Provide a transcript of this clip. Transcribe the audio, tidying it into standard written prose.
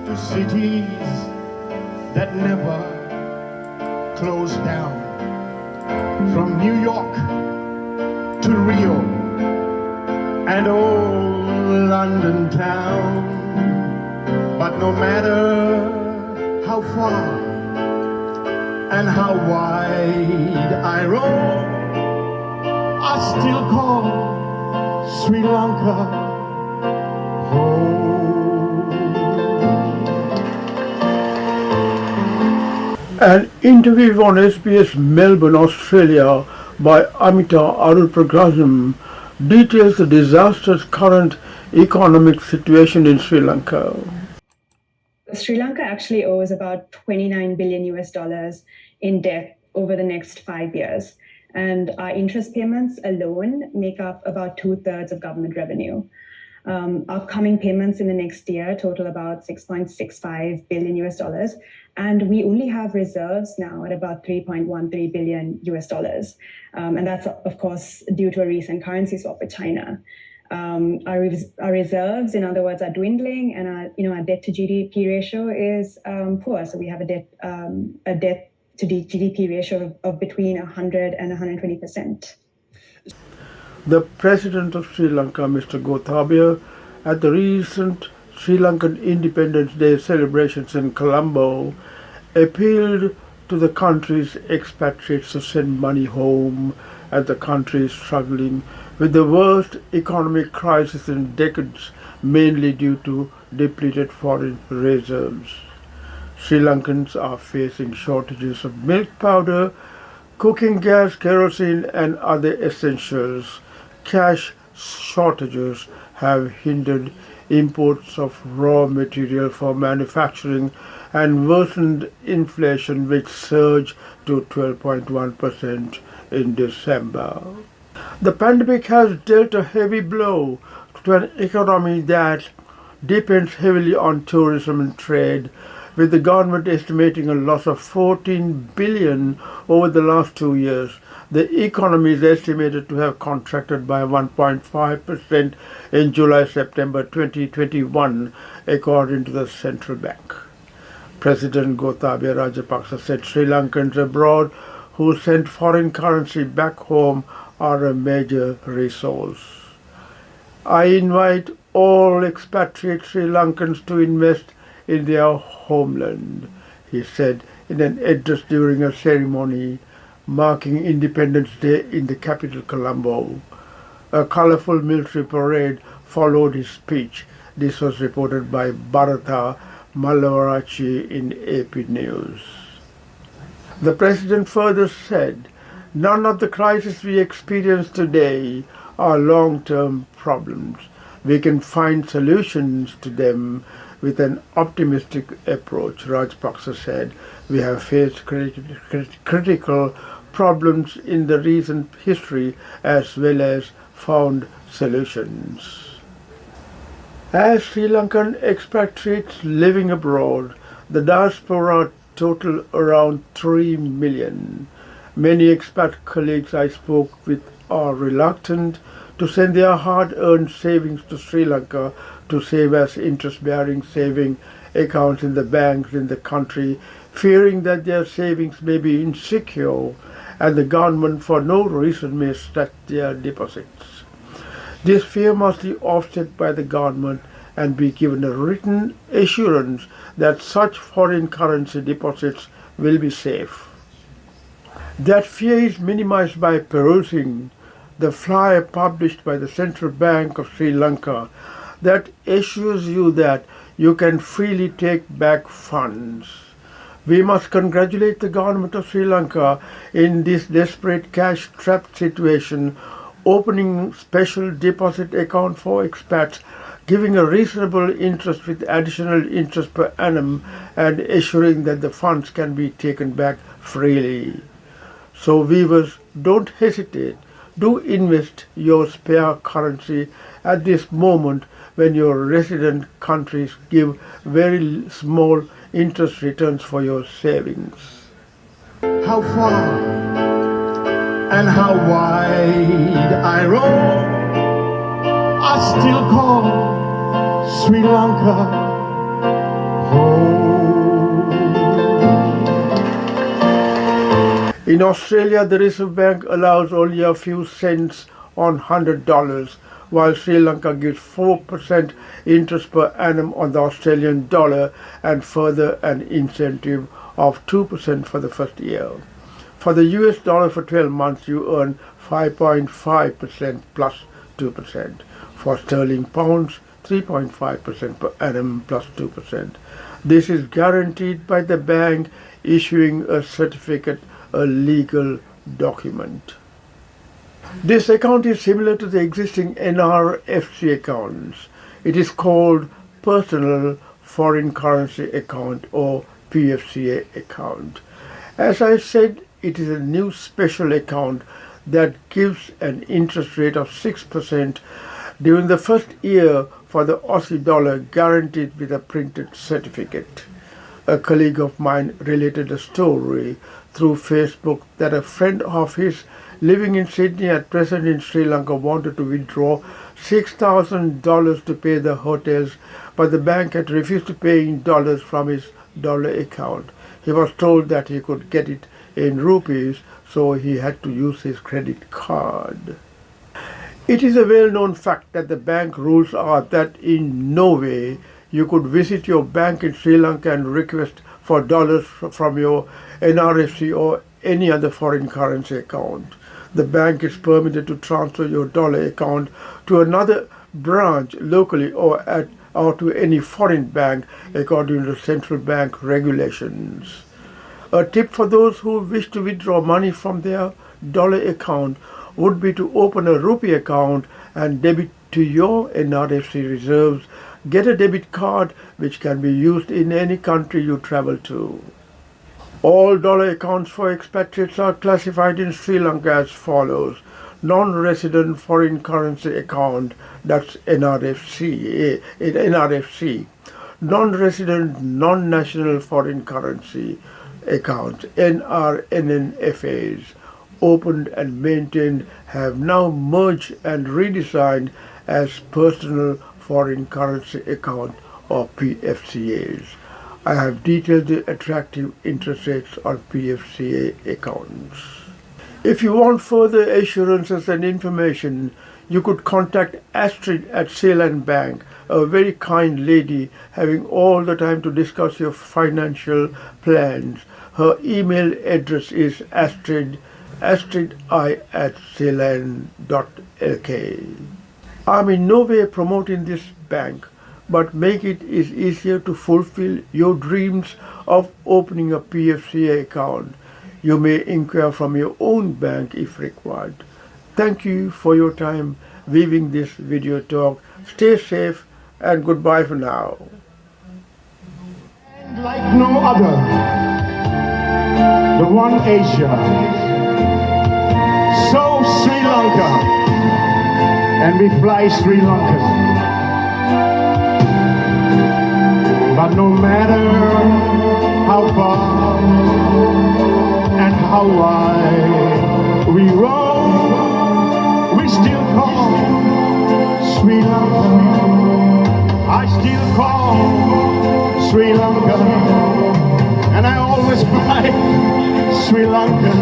to cities that never close down, from New York to Rio and old London town. But no matter how far and how wide I roam, I still call Sri Lanka home. An interview on SBS Melbourne, Australia by Amita Arupragasam details the disastrous current economic situation in Sri Lanka. Sri Lanka actually owes about 29 billion US dollars in debt over the next 5 years. And our interest payments alone make up about 2/3 of government revenue. Upcoming payments in the next year total about 6.65 billion US dollars. And we only have reserves now at about 3.13 billion US dollars. And that's, of course, due to a recent currency swap with China. Our reserves, in other words, are dwindling, and our debt to GDP ratio is poor. So we have a debt to the GDP ratio of between 100 and 120%. The President of Sri Lanka, Mr. Gotabaya, at the recent Sri Lankan Independence Day celebrations in Colombo, appealed to the country's expatriates to send money home as the country is struggling with the worst economic crisis in decades, mainly due to depleted foreign reserves. Sri Lankans are facing shortages of milk powder, cooking gas, kerosene, and other essentials. Cash shortages have hindered imports of raw material for manufacturing and worsened inflation, which surged to 12.1% in December. The pandemic has dealt a heavy blow to an economy that depends heavily on tourism and trade, with the government estimating a loss of 14 billion over the last 2 years. The economy is estimated to have contracted by 1.5% in July-September 2021, according to the central bank. President Gotabaya Rajapaksa said Sri Lankans abroad who sent foreign currency back home are a major resource. I invite all expatriate Sri Lankans to invest in their homeland, he said in an address during a ceremony marking Independence Day in the capital Colombo. A colorful military parade followed his speech. This was reported by Bharata Malavarachi in AP News. The president further said, "None of the crises we experience today are long-term problems. We can find solutions to them with an optimistic approach." Rajapaksa said, "We have faced critical problems in the recent history as well as found solutions." As Sri Lankan expatriates living abroad, the diaspora total around 3 million. Many expat colleagues I spoke with are reluctant to send their hard-earned savings to Sri Lanka to save as interest-bearing saving accounts in the banks in the country, fearing that their savings may be insecure and the government for no reason may stretch their deposits. This fear must be offset by the government and be given a written assurance that such foreign currency deposits will be safe. That fear is minimized by perusing the flyer published by the Central Bank of Sri Lanka that assures you that you can freely take back funds. We must congratulate the government of Sri Lanka in this desperate cash-strapped situation, opening special deposit account for expats, giving a reasonable interest with additional interest per annum, and assuring that the funds can be taken back freely. So viewers, don't hesitate. Do invest your spare currency at this moment when your resident countries give very small interest returns for your savings. How far and how wide I roam, I still call Sri Lanka home. In Australia, the Reserve Bank allows only a few cents on $100, while Sri Lanka gives 4% interest per annum on the Australian dollar and further an incentive of 2% for the first year. For the US dollar for 12 months, you earn 5.5% plus 2%. For sterling pounds, 3.5% per annum plus 2%. This is guaranteed by the bank issuing a certificate, a legal document. This account is similar to the existing NRFC accounts. It is called Personal Foreign Currency Account or PFCA account. As I said, it is a new special account that gives an interest rate of 6% during the first year for the Aussie dollar, guaranteed with a printed certificate. A colleague of mine related a story through Facebook that a friend of his living in Sydney at present in Sri Lanka wanted to withdraw $6,000 to pay the hotels, but the bank had refused to pay in dollars from his dollar account. He was told that he could get it in rupees, so he had to use his credit card. It is a well-known fact that the bank rules are that in no way you could visit your bank in Sri Lanka and request for dollars from your NRFC or any other foreign currency account. The bank is permitted to transfer your dollar account to another branch locally or to any foreign bank according to central bank regulations. A tip for those who wish to withdraw money from their dollar account would be to open a rupee account and debit to your NRFC reserves. Get a debit card which can be used in any country you travel to. All dollar accounts for expatriates are classified in Sri Lanka as follows. Non-resident foreign currency account, that's NRFC. Non-resident non-national foreign currency accounts, NRNNFAs, opened and maintained, have now merged and redesigned as personal foreign currency account or PFCAs. I have detailed the attractive interest rates on PFCA accounts. If you want further assurances and information, you could contact Astrid at Ceylon Bank, a very kind lady having all the time to discuss your financial plans. Her email address is astrid@ceylon.lk. I'm in no way promoting this bank, but make it is easier to fulfill your dreams of opening a PFCA account. You may inquire from your own bank if required. Thank you for your time viewing this video talk. Stay safe and goodbye for now. And like no other, the one Asia, so Sri Lanka, and we fly Sri Lanka. But no matter how far and how wide we roam, we still call Sri Lanka. I still call Sri Lanka, and I always fly Sri Lanka.